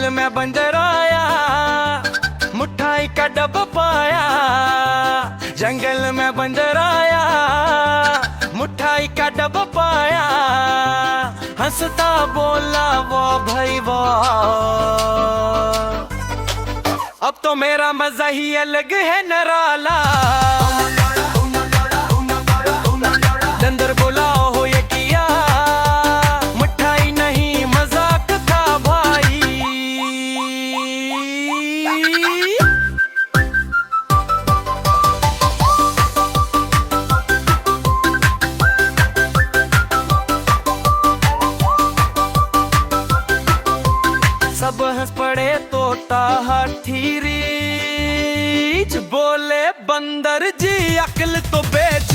जंगल में बंदर आया, मिठाई का डब्बा पाया। जंगल में बंदर आया, मिठाई का डब्बा पाया। हंसता बोला वाह भाई वाह, अब तो मेरा मजा ही अलग है निराला। बंदर बोला हो ये किया, मिठाई नहीं मजाक था भाई। सब हंस पड़े तोता हाथी रीछ, बोले बंदर जी अक्ल तो बेच।